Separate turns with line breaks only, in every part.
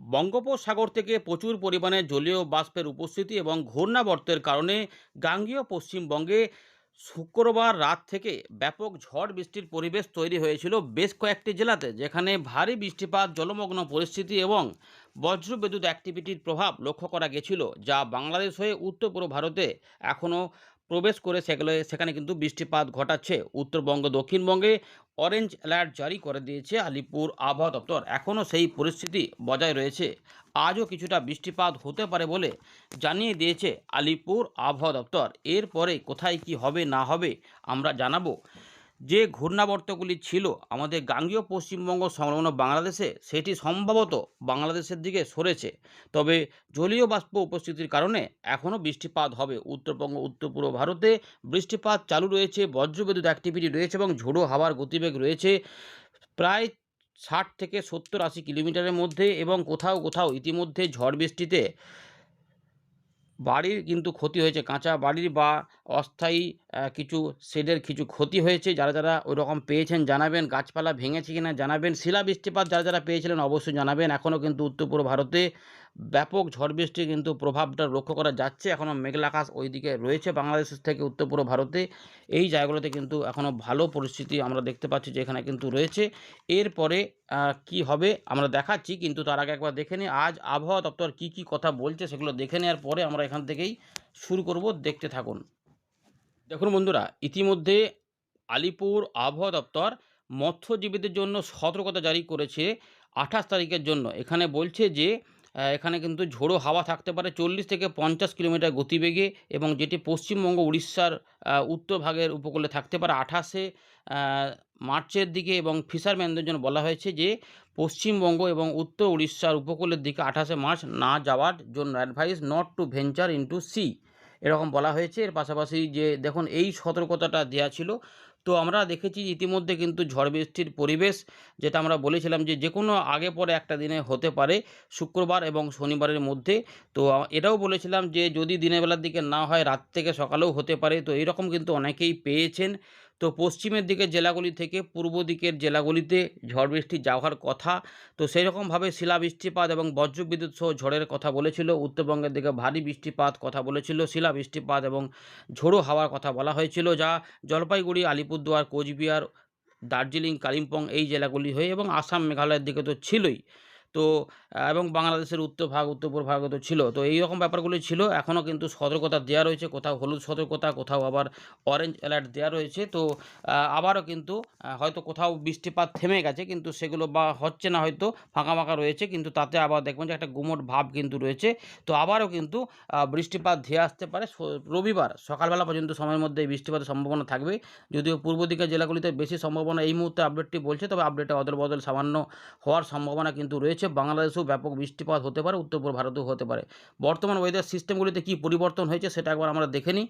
বঙ্গোপসাগর থেকে প্রচুর পরিমাণে জলীয় বাষ্পের উপস্থিতি এবং ঘূর্ণাবর্তের কারণে গাঙ্গেয় পশ্চিমবঙ্গে শুক্রবার রাত থেকে ব্যাপক ঝড় বৃষ্টির পরিবেশ তৈরি হয়েছিল বেশ কয়েকটি জেলাতে, যেখানে ভারী বৃষ্টিপাত, জলমগ্ন পরিস্থিতি এবং বজ্রবিদ্যুৎ অ্যাক্টিভিটির প্রভাব লক্ষ্য করা গেছিল, যা বাংলাদেশ হয়ে উত্তর পূর্ব ভারতে এখনও প্রবেশ করে সেখানে কিন্তু বৃষ্টিপাত ঘটাচ্ছে। উত্তরবঙ্গ, দক্ষিণবঙ্গে অরেঞ্জ অ্যালার্ট জারি করে দিয়েছে আলিপুর আবহাওয়া দপ্তর। এখনও সেই পরিস্থিতি বজায় রয়েছে। আজও কিছুটা বৃষ্টিপাত হতে পারে বলে জানিয়ে দিয়েছে আলিপুর আবহাওয়া দপ্তর। এরপরে কোথায় কি হবে না হবে আমরা জানাবো। যে ঘূর্ণাবর্তগুলি ছিল আমাদের গাঙ্গেয় পশ্চিমবঙ্গ সংলগ্ন বাংলাদেশে, সেটি সম্ভবত বাংলাদেশের দিকে সরেছে। তবে জলীয় বাষ্প উপস্থিতির কারণে এখনও বৃষ্টিপাত হবে। উত্তরবঙ্গ, উত্তর পূর্ব ভারতে বৃষ্টিপাত চালু রয়েছে, বজ্রবিদ্যুৎ অ্যাক্টিভিটি রয়েছে এবং ঝোড়ো হাওয়ার গতিবেগ রয়েছে প্রায় 60 থেকে 70-80 কিলোমিটারের মধ্যে। এবং কোথাও কোথাও ইতিমধ্যে ঝড় বৃষ্টিতে বাড়ির কিন্তু ক্ষতি হয়েছে, কাঁচা বাড়ির বা অস্থায়ী কিছু শেডের কিছু ক্ষতি হয়েছে। যারা যারা ওইরকম পেয়েছেন জানাবেন। গাছপালা ভেঙেছে কিনা জানাবেন। শিলা বৃষ্টিপাত যারা যারা পেয়েছিলেন অবশ্যই জানাবেন। এখনও কিন্তু উত্তর পূর্ব ভারতে ব্যাপক ঝড় বৃষ্টির কিন্তু প্রভাবটা লক্ষ্য করা যাচ্ছে। এখনও মেঘলা আকাশ ওইদিকে রয়েছে বাংলাদেশ থেকে উত্তর পূর্ব ভারতে। এই জায়গাগুলোতে কিন্তু এখনও ভালো পরিস্থিতি আমরা দেখতে পাচ্ছি যে এখানে কিন্তু রয়েছে। এরপরে কি হবে আমরা দেখাচ্ছি, কিন্তু তার আগে একবার দেখে নিই আজ আবহাওয়া দপ্তর কি কি কথা বলছে, সেগুলো দেখে নেওয়ার পরে আমরা এখান থেকেই শুরু করব। দেখতে থাকুন। দেখুন বন্ধুরা, ইতিমধ্যে আলিপুর আবহাওয়া দপ্তর মৎস্যজীবীদের জন্য সতর্কতা জারি করেছে 28 তারিখের জন্য। এখানে বলছে যে এখানে কিন্তু ঝোড়ো হাওয়া থাকতে পারে 40 থেকে 50 কিলোমিটার গতিবেগে, এবং যেটি পশ্চিমবঙ্গ, উড়িষ্যার উত্তর ভাগের উপকূলে থাকতে পারে 28শে মার্চের দিকে। এবং ফিশারম্যানদের জন্য বলা হয়েছে যে পশ্চিমবঙ্গ এবং উত্তর উড়িষ্যার উপকূলের দিকে 28শে মার্চ না যাওয়ার জন্য, advice not to venture into sea, এরকম বলা হয়েছে। এর পাশাপাশি যে দেখুন এই সতর্কতাটা দেওয়া ছিল। তো আমরা দেখেছি ইতিমধ্যে কিন্তু ঝড় বৃষ্টির পরিবেশ, যেটা আমরা বলেছিলাম যে কোনো আগে পরে একটা দিনে হতে পারে, শুক্রবার এবং শনিবারের মধ্যে। তো এটাও বলেছিলাম যে যদি দিনের বেলার দিকে না হয়, রাত থেকে সকালেও হতে পারে। তো এইরকম কিন্তু অনেকেই পেয়েছেন। তো পশ্চিমের দিকের জেলাগুলি থেকে পূর্ব দিকের জেলাগুলিতে ঝড় বৃষ্টি যাওয়ার কথা। তো সেই রকমভাবে শিলা বৃষ্টিপাত এবং বজ্রবিদ্যুৎ সহ ঝড়ের কথা বলেছিল। উত্তরবঙ্গের দিকে ভারী বৃষ্টিপাত কথা বলেছিল, শিলা বৃষ্টিপাত এবং ঝোড়ো হাওয়ার কথা বলা হয়েছিল, যা জলপাইগুড়ি, আলিপুরদুয়ার, কোচবিহার, দার্জিলিং, কালিম্পং এই জেলাগুলি হয়ে এবং আসাম, মেঘালয়ের দিকে তো ছিলই। তো এবং বাংলাদেশের উত্তর পূর্ব ভাগে তো ছিল। তো এই রকম ব্যাপারগুলি ছিল। এখনও কিন্তু সতর্কতা দেওয়া রয়েছে, কোথাও হলুদ সতর্কতা, কোথাও আবার অরেঞ্জ অ্যালার্ট দেওয়া রয়েছে। তো আবারও কিন্তু হয়তো কোথাও বৃষ্টিপাত থেমে গেছে, কিন্তু সেগুলো বা হচ্ছে না, হয়তো ফাঁকা ফাঁকা রয়েছে, কিন্তু তাতে আবার দেখবেন যে একটা গুমোট ভাব কিন্তু রয়েছে। তো আবারও কিন্তু বৃষ্টিপাত ধেয়ে আসতে পারে। রবিবার সকালবেলা পর্যন্ত সময়ের মধ্যে এই বৃষ্টিপাতের সম্ভাবনা থাকবে। যদিও পূর্ব দিকের জেলাগুলিতে বেশি সম্ভাবনা এই মুহূর্তে আপডেটটি বলছে, তবে আপডেটে অদল বদল সামান্য হওয়ার সম্ভাবনা কিন্তু রয়েছে। বাংলাদেশেও ব্যাপক বৃষ্টিপাত হতে পারে, উত্তর পূর্ব ভারতেও হতে পারে। বর্তমান ওয়েদার সিস্টেমগুলিতে কী পরিবর্তন হয়েছে সেটা একবার আমরা দেখে নিই।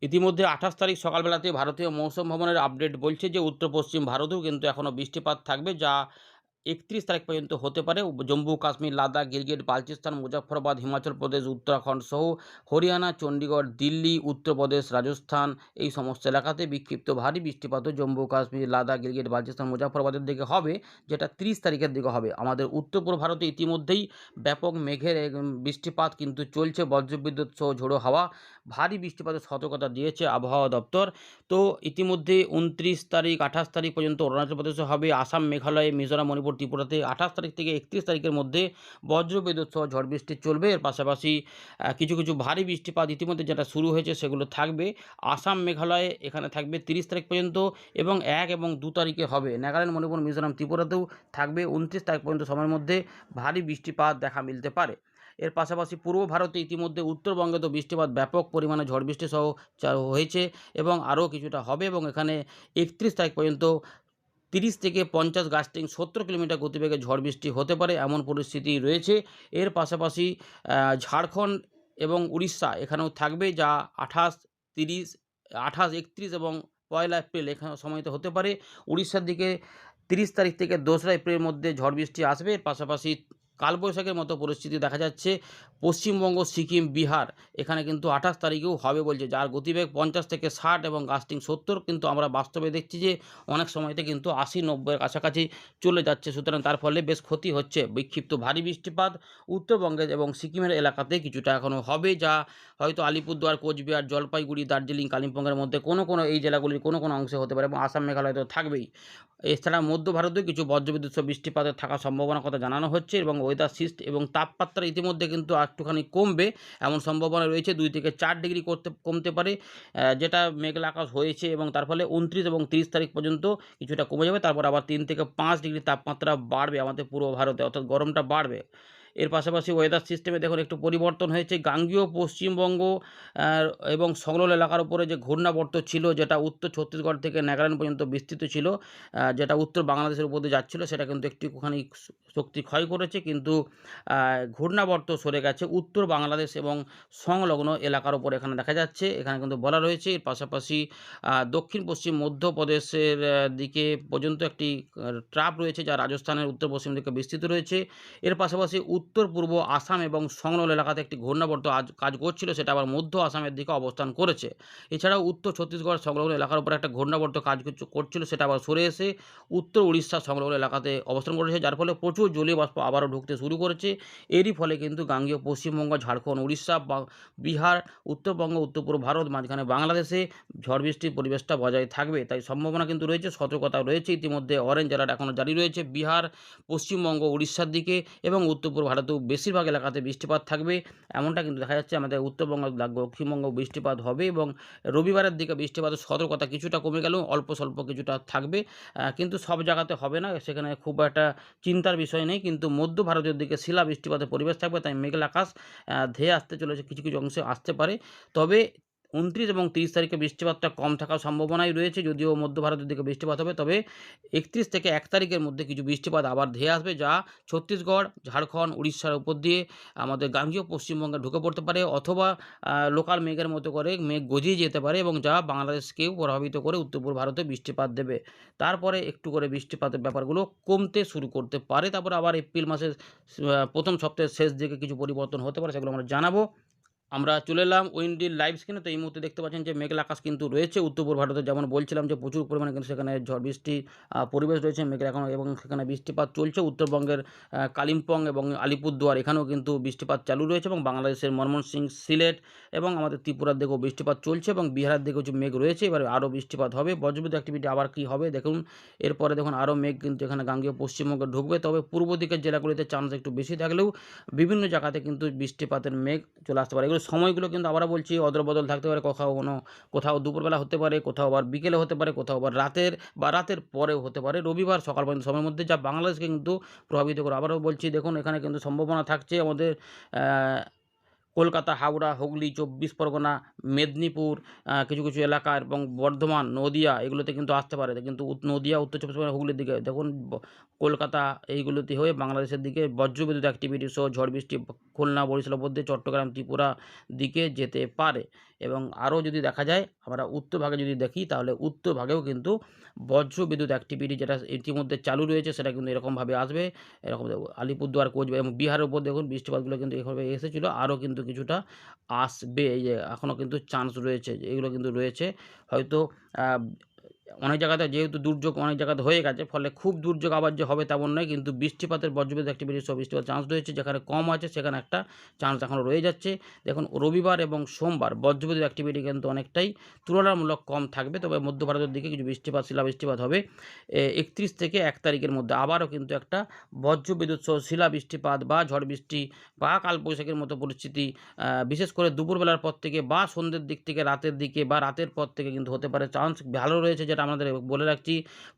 ইতিমধ্যে 28 তারিখ সকালবেলাতে ভারতীয় মৌসুম ভবনের আপডেট বলছে যে উত্তর পশ্চিম ভারতেও কিন্তু এখনও বৃষ্টিপাত থাকবে, যা 31 তারিখ পর্যন্ত হতে পারে। জম্মু কাশ্মীর, লাদাখ, গিলগিট বালচিস্তান, মুজফ্ফরাবাদ, হিমাচল প্রদেশ, উত্তরাখণ্ড সহ হরিয়ানা, চণ্ডীগড়, দিল্লি, উত্তরপ্রদেশ, রাজস্থান এই সমস্ত এলাকাতে বিক্ষিপ্ত ভারী বৃষ্টিপাতও জম্মু কাশ্মীর, লাদাখ, গিলগিট বালচিস্তান, মুজফ্ফরাবাদের দিকে হবে, যেটা 30 তারিখের দিকে হবে। আমাদের উত্তর পূর্ব ভারতে ইতিমধ্যেই ব্যাপক মেঘের বৃষ্টিপাত কিন্তু চলছে, বজ্রবিদ্যুৎ সহ ঝোড়ো হাওয়া, ভারী বৃষ্টিপাতের সতর্কতা দিয়েছে আবহাওয়া দপ্তর। তো ইতিমধ্যে 29 তারিখ, 28 তারিখ পর্যন্ত অরুণাচল প্রদেশে হবে, আসাম, মেঘালয়, মিজোরাম, মণিপুর, ত্রিপুরাতে 28 তারিখ থেকে 31 তারিখের মধ্যে বজ্রবিদ্যুৎ সহ ঝড় বৃষ্টি চলবে। এর পাশাপাশি কিছু কিছু ভারী বৃষ্টিপাত ইতিমধ্যে যেটা শুরু হয়েছে সেগুলো থাকবে। আসাম, মেঘালয় এখানে থাকবে 30 তারিখ পর্যন্ত, এবং 1 এবং 2 তারিখে হবে নাগাল্যান্ড, মণিপুর, মিজোরাম, ত্রিপুরাতেও থাকবে 29 তারিখ পর্যন্ত সময়ের মধ্যে ভারী বৃষ্টিপাত দেখা মিলতে পারে। এর পাশাপাশি পূর্ব ভারতে ইতিমধ্যে উত্তরবঙ্গে তো বৃষ্টিপাত ব্যাপক পরিমাণে ঝড় বৃষ্টি সহ হয়েছে এবং আরও কিছুটা হবে, এবং এখানে 31 তারিখ পর্যন্ত 30 থেকে 50 গাস্টিং 70 কিলোমিটার গতিবেগে ঝড় বৃষ্টি হতে পারে, এমন পরিস্থিতি রয়েছে। এর পাশাপাশি ঝাড়খণ্ড এবং উড়িষ্যা এখানেও থাকবে, যা 28, 30, 28, 31 এবং 1 এপ্রিল এখানে সময়তে হতে পারে। উড়িষ্যার দিকে 30 তারিখ থেকে 2রা এপ্রিলের মধ্যে ঝড় বৃষ্টি আসবে। এর পাশাপাশি কালবৈশাখীর মতো পরিস্থিতি দেখা যাচ্ছে। পশ্চিমবঙ্গ, সিকিম, বিহার এখানে কিন্তু 28 তারিখেও হবে বলছে, যার গতিবেগ 50 থেকে 60 এবং গাস্টিং 70, কিন্তু আমরা বাস্তবে দেখছি যে অনেক সময়তে কিন্তু 80-90 এর কাছাকাছি চলে যাচ্ছে। সুতরাং তার ফলে বেশ ক্ষতি হচ্ছে। বিক্ষিপ্ত ভারী বৃষ্টিপাত উত্তরবঙ্গের এবং সিকিমের এলাকাতে কিছুটা এখনও হবে, যা হয়তো আলিপুরদুয়ার, কোচবিহার, জলপাইগুড়ি, দার্জিলিং, কালিম্পংয়ের মধ্যে কোনো এই জেলাগুলির কোনো অংশে হতে পারে এবং আসাম, মেঘালয় তো থাকবেই। এছাড়া মধ্য ভারতেও কিছু বজ্রবিদ্যুৎ সহ বৃষ্টিপাতের থাকার সম্ভাবনার কথা জানানো হচ্ছে এবং ওয়েদার এবং তাপমাত্রা ইতিমধ্যে কিন্তু একটুখানি কমবে এমন সম্ভাবনা রয়েছে। 2 থেকে 4 ডিগ্রি কমতে পারে, যেটা মেঘলা আকাশ হয়েছে এবং তার ফলে 29 এবং 30 তারিখ পর্যন্ত কিছুটা কমে যাবে। তারপর আবার 3 থেকে 5 ডিগ্রি তাপমাত্রা বাড়বে আমাদের পূর্ব ভারতে, অর্থাৎ গরমটা বাড়বে। এর পাশাপাশি ওয়েদার সিস্টেমে দেখুন একটু পরিবর্তন হয়েছে। গাঙ্গেয় পশ্চিমবঙ্গ এবং সংলগ্ন এলাকার উপরে যে ঘূর্ণাবর্ত ছিল, যেটা উত্তর ছত্তিশগড় থেকে নাগাল্যান্ড পর্যন্ত বিস্তৃত ছিল, যেটা উত্তর বাংলাদেশের উপর দিয়ে যাচ্ছিল, সেটা কিন্তু একটুখানি শক্তি ক্ষয় করেছে, কিন্তু ঘূর্ণাবর্ত সরে গেছে উত্তর বাংলাদেশ এবং সংলগ্ন এলাকার উপর এখানে দেখা যাচ্ছে। এখানে কিন্তু বলা রয়েছে। এর পাশাপাশি দক্ষিণ পশ্চিম মধ্যপ্রদেশের দিকে পর্যন্ত একটি ট্রাপ রয়েছে, যা রাজস্থানের উত্তর পশ্চিম দিকে বিস্তৃত রয়েছে। এর পাশাপাশি উত্তর পূর্ব আসাম এবং সংলগ্ন এলাকাতে একটি ঘূর্ণাবর্ত কাজ করছিল, সেটা আবার মধ্য আসামের দিকে অবস্থান করেছে। এছাড়াও উত্তর ছত্তিশগড় সংলগ্ন এলাকার উপর একটা ঘূর্ণাবর্ত কাজ করছিল, সেটা আবার সরে এসে উত্তর উড়িষ্যা সংলগ্ন এলাকাতে অবস্থান করেছে, যার ফলে প্রচুর জলীয় বাষ্প আবারও ঢুকতে শুরু করেছে। এরই ফলে কিন্তু গাঙ্গেয় পশ্চিমবঙ্গ, ঝাড়খণ্ড, উড়িষ্যা, বিহার, উত্তরবঙ্গ, উত্তর পূর্ব ভারত, মাঝখানে বাংলাদেশে ঝড় বৃষ্টির পরিবেশটা বজায় থাকবে। তাই সম্ভাবনা কিন্তু রয়েছে, সতর্কতা রয়েছে। ইতিমধ্যে অরেঞ্জ অ্যালার্ট এখনও জারি রয়েছে বিহার, পশ্চিমবঙ্গ, উড়িষ্যার দিকে এবং উত্তর পূর্ব ভারতেও বেশিরভাগ এলাকাতে বৃষ্টিপাত থাকবে, এমনটা কিন্তু দেখা যাচ্ছে। আমাদের উত্তরবঙ্গ, দক্ষিণবঙ্গ বৃষ্টিপাত হবে এবং রবিবারের দিকে বৃষ্টিপাতের সতর্কতা কিছুটা কমে গেলেও অল্প স্বল্প কিছুটা থাকবে, কিন্তু সব জায়গাতে হবে না, সেখানে খুব একটা চিন্তার বিষয় নেই। কিন্তু মধ্য ভারতের দিকে শিলা বৃষ্টিপাতের পরিবেশ থাকবে, তাই মেঘলা আকাশ ধেয়ে আসতে চলেছে, কিছু অংশে আসতে পারে। তবে 29 এবং 30 তারিখে বৃষ্টিপাতটা কম থাকার সম্ভাবনাই রয়েছে, যদিও মধ্য ভারতের দিকে বৃষ্টিপাত হবে। তবে 31 থেকে 1 তারিখের মধ্যে কিছু বৃষ্টিপাত আবার ধেয়ে আসবে, যা ছত্তিশগড়, ঝাড়খণ্ড, উড়িষ্যার উপর দিয়ে আমাদের গাঙ্গেয় পশ্চিমবঙ্গে ঢুকে পড়তে পারে, অথবা লোকাল মেঘের মতো করে মেঘ গজিয়ে যেতে পারে এবং যা বাংলাদেশকেও প্রভাবিত করে উত্তর পূর্ব ভারতে বৃষ্টিপাত দেবে। তারপরে একটু করে বৃষ্টিপাতের ব্যাপারগুলো কমতে শুরু করতে পারে। তারপরে আবার এপ্রিল মাসের প্রথম সপ্তাহের শেষ দিকে কিছু পরিবর্তন হতে পারে, সেগুলো আমরা জানাবো। আমরা চলে এলাম উইন্ডির লাইভ স্ক্রিনে। তো এই মুহূর্তে দেখতে পাচ্ছেন যে মেঘলা আকাশ কিন্তু রয়েছে উত্তর পূর্ব ভারতে, যেমন বলছিলাম যে প্রচুর পরিমাণে কিন্তু সেখানে ঝড় বৃষ্টির পরিবেশ রয়েছে, মেঘলা এখন এবং সেখানে বৃষ্টিপাত চলছে। উত্তরবঙ্গের কালিম্পং এবং আলিপুরদুয়ার এখানেও কিন্তু বৃষ্টিপাত চালু রয়েছে এবং বাংলাদেশের ময়মনসিংহ, সিলেট এবং আমাদের ত্রিপুরার দিকেও বৃষ্টিপাত চলছে এবং বিহারের দিকেও যে মেঘ রয়েছে, এবারে আরও বৃষ্টিপাত হবে। বজ্রবিদ্যুৎ অ্যাক্টিভিটি আবার কী হবে দেখুন। এরপরে দেখুন আরও মেঘ কিন্তু এখানে গাঙ্গেয় পশ্চিমবঙ্গে ঢুকবে। তবে পূর্ব দিকের জেলাগুলিতে চান্স একটু বেশি থাকলেও বিভিন্ন জায়গাতে কিন্তু বৃষ্টিপাতের মেঘ চলে আসতে পারে। এগুলো সময়গুলো কিন্তু আবারও বলছি অদল-বদল থাকতে পারে। কোথাও দুপুরবেলা হতে পারে, কোথাও আবার বিকেলে হতে পারে, কোথাও আবার রাতের পরেও হতে পারে। রবিবার সকাল পর্যন্ত সময়ের মধ্যে, যা বাংলাদেশকে কিন্তু প্রভাবিত করে। আবারও বলছি দেখুন, এখানে কিন্তু সম্ভাবনা থাকছে আমাদের কলকাতা, হাওড়া, হুগলি, 24 পরগনা, মেদিনীপুর, কিছু এলাকা এবং বর্ধমান, নদিয়া এগুলোতে কিন্তু আসতে পারে। কিন্তু নদিয়া, উত্তর 24 পরগনা, হুগলির দিকে দেখুন, কলকাতা এইগুলোতে হয়ে বাংলাদেশের দিকে বজ্রবিদ্যুৎ অ্যাক্টিভিটি সহ ঝড় বৃষ্টি খুলনা, বরিশালের মধ্যে চট্টগ্রাম, ত্রিপুরা দিকে যেতে পারে। এবং আরও যদি দেখা যায়, আমরা উত্তর ভাগে যদি দেখি, তাহলে উত্তর ভাগেও কিন্তু বজ্রবিদ্যুৎ অ্যাক্টিভিটি যেটা ইতিমধ্যে চালু রয়েছে, সেটা কিন্তু এরকমভাবে আসবে। এরকম আলিপুরদুয়ার, কোচবিহার এবং বিহারের উপর দেখুন বৃষ্টিপাতগুলো কিন্তু এভাবে এসেছিলো, আরও কিন্তু কিছুটা আসবে। এই যে এখনও কিন্তু চান্স রয়েছে, এগুলো কিন্তু রয়েছে। হয়তো অনেক জায়গাতে যেহেতু দুর্যোগ অনেক জায়গাতে হয়ে গেছে, ফলে খুব দুর্যোগ আবার যে হবে তেমন নয়, কিন্তু বৃষ্টিপাতের বজ্রবিদ্যুৎ অ্যাক্টিভিটি সহ বৃষ্টিপাতের চান্স রয়েছে। যেখানে কম আছে সেখানে একটা চান্স এখনও রয়ে যাচ্ছে। দেখুন রবিবার এবং সোমবার বজ্রবিদ্যুৎ অ্যাক্টিভিটি কিন্তু অনেকটাই তুলনামূলক কম থাকবে। তবে মধ্য ভারতের দিকে কিছু শিলাবৃষ্টিপাত হবে 31 থেকে 1 তারিখের মধ্যে। আবারও কিন্তু একটা বজ্রবিদ্যুৎ সহ শিলাবৃষ্টিপাত বা ঝড় বৃষ্টি বা কালবৈশাখীর মতো পরিস্থিতি বিশেষ করে দুপুরবেলার পর থেকে বা সন্ধ্যের দিক থেকে রাতের দিকে বা রাতের পর থেকে কিন্তু হতে পারে। চান্স ভালো রয়েছে, যেটা আমাদের বলে রাখছি।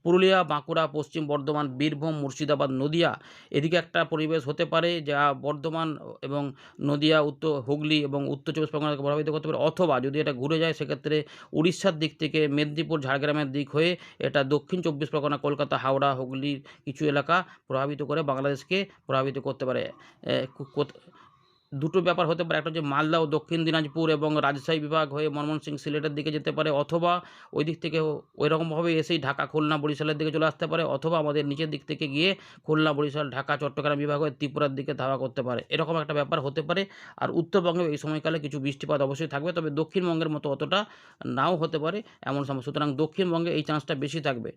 পুরুলিয়া, বাঁকুড়া, পশ্চিম বর্ধমান, বীরভূম, মুর্শিদাবাদ, নদিয়া এদিকে একটা পরিবেশ হতে পারে, যা বর্ধমান এবং নদিয়া, উত্তর হুগলি এবং উত্তর 24 পরগনাকে প্রভাবিত করতে পারে। অথবা যদি এটা ঘুরে যায়, সেক্ষেত্রে উড়িষ্যার দিক থেকে মেদিনীপুর, ঝাড়গ্রামের দিক হয়ে এটা দক্ষিণ 24 পরগনা, কলকাতা, হাওড়া, হুগলির কিছু এলাকা প্রভাবিত করে বাংলাদেশকে প্রভাবিত করতে পারে। দুটো ব্যাপার হতে পারে। একটা হচ্ছে মালদা ও দক্ষিণ দিনাজপুর এবং রাজশাহী বিভাগ হয়ে ময়মনসিংহ, সিলেটের দিকে যেতে পারে, অথবা ওই দিক থেকে ঐরকমভাবে এসেই ঢাকা, খুলনা, বরিশালের দিকে চলে আসতে পারে, অথবা আমাদের নিচের দিক থেকে গিয়ে খুলনা, বরিশাল, ঢাকা, চট্টগ্রাম বিভাগ হয়ে ত্রিপুরার দিকে ধাওয়া করতে পারে। এরকম একটা ব্যাপার হতে পারে। আর উত্তরবঙ্গেও এই সময়কালে কিছু বৃষ্টিপাত অবশ্যই থাকবে। তবে দক্ষিণবঙ্গের মতো অতটা নাও হতে পারে এমন সময়। সুতরাং দক্ষিণবঙ্গে এই চান্সটা বেশি থাকবে।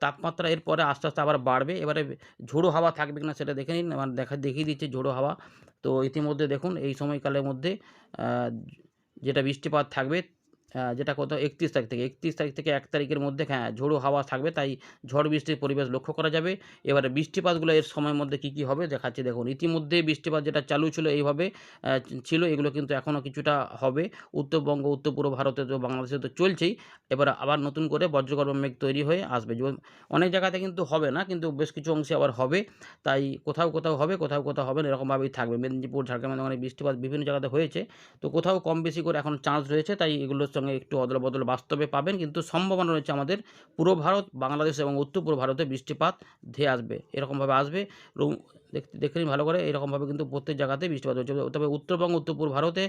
তাপমাত্রা এরপরে আস্তে, আস্তে আবার বাড়বে। এবারে ঝোড়ো হাওয়া থাকবে কিনা সেটা দেখে নিন। আমার দেখিয়ে দিচ্ছি ঝোড়ো হাওয়া। তো ইতিমধ্যে দেখুন এই সময়কালের মধ্যে আ যেটা বৃষ্টিপাত থাকবে, যেটা কত ৩১ তারিখ থেকে ৩১ তারিখ থেকে ১ তারিখের মধ্যে, হ্যাঁ, ঝোড়ো হাওয়া থাকবে। তাই ঝড় বৃষ্টির পরিবেশ লক্ষ্য করা যাবে। এবারে বৃষ্টিপাতগুলো এর সময়ের মধ্যে কী, কী হবে দেখাচ্ছি দেখুন। ইতিমধ্যে বৃষ্টিপাত যেটা চালু ছিল এইভাবে ছিল, এগুলো কিন্তু এখনও কিছুটা হবে। উত্তরবঙ্গ, উত্তর-পূর্ব ভারতে তো, বাংলাদেশে তো চলছেই। এবার আবার নতুন করে বজ্রগর্ভ মেঘ তৈরি হয়ে আসবে। অনেক জায়গাতে কিন্তু হবে না, কিন্তু বেশ কিছু অংশে আবার হবে। তাই কোথাও, কোথাও হবে, কোথাও, কোথাও হবে না, এরকমভাবেই থাকবে। মেদিনীপুর, ঝাড়গ্রামে অনেক বৃষ্টিপাত বিভিন্ন জায়গাতে হয়েছে। তো কোথাও কম বেশি করে এখন চান্স রয়েছে। তাই এগুলোর সঙ্গে একটু অদল-বদল বাস্তবে পাবেন। কিন্তু সম্ভাবনা রয়েছে আমাদের পূর্ব ভারত, বাংলাদেশ এবং উত্তর-পূর্ব ভারতে বৃষ্টিপাত ধেয়ে আসবে। এরকমভাবে আসবে। রৌ দেখে নিন ভালো করে। এরকমভাবে কিন্তু প্রত্যেক জায়গাতেই বৃষ্টিপাত হচ্ছে। তবে উত্তরবঙ্গ, উত্তর-পূর্ব ভারতে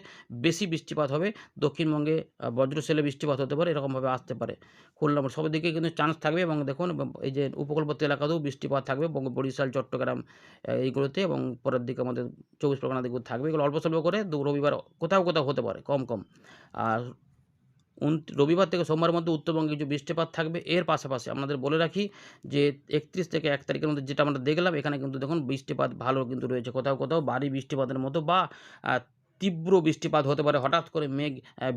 বেশি বৃষ্টিপাত হবে। দক্ষিণবঙ্গে বজ্রসেলে বৃষ্টিপাত হতে পারে, এরকমভাবে আসতে পারে। খুলনা, সব দিকেই কিন্তু চান্স থাকবে। এবং দেখুন এই যে উপকূলবর্তী এলাকাতেও বৃষ্টিপাত থাকবে। বরিশাল, চট্টগ্রাম এইগুলোতে, এবং পরের দিকে আমাদের ২৪ পরগনার দিকেও থাকবে। এগুলো অল্প স্বল্প করে রবিবার কোথাও, কোথাও হতে পারে, কম, কম। আর রবিবার থেকে সোমবারের মধ্যে উত্তরবঙ্গে কিছু বৃষ্টিপাত থাকবে। এর পাশাপাশি আপনাদের বলে রাখি যে ৩১ থেকে ১ তারিখের মধ্যে যেটা আমরা দেখলাম, এখানে কিন্তু দেখুন বৃষ্টিপাত ভালো কিন্তু রয়েছে। কোথাও, কোথাও ভারী বৃষ্টিপাতের মতো বা আ তীব্র বৃষ্টিপাত হতে পারে। হঠাৎ করে মেঘ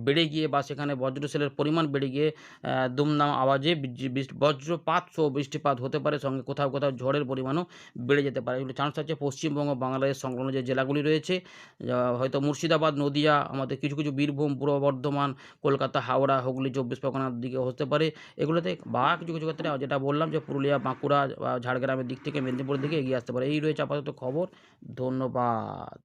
বেড়ে গিয়ে বা সেখানে বজ্রসেলের পরিমাণ বেড়ে গিয়ে দুমদাম আওয়াজে বজ্রপাত সহ বৃষ্টিপাত হতে পারে। সঙ্গে কোথাও, কোথাও ঝড়ের পরিমাণও বেড়ে যেতে পারে। এগুলো চান্স আছে পশ্চিমবঙ্গ, বাংলাদেশ সংলগ্ন যে জেলাগুলি রয়েছে, হয়তো মুর্শিদাবাদ, নদীয়া, আমাদের কিছু, কিছু বীরভূম, পূর্ব বর্ধমান, কলকাতা, হাওড়া, হুগলি, ২৪ পরগনার দিকে হতে পারে। এগুলোতে বা কিছু, কিছু ক্ষেত্রে যেটা বললাম যে পুরুলিয়া, বাঁকুড়া বা ঝাড়গ্রামের দিক থেকে মেদিনীপুরের দিকে এগিয়ে আসতে পারে। এই রয়েছে আপাতত খবর। ধন্যবাদ।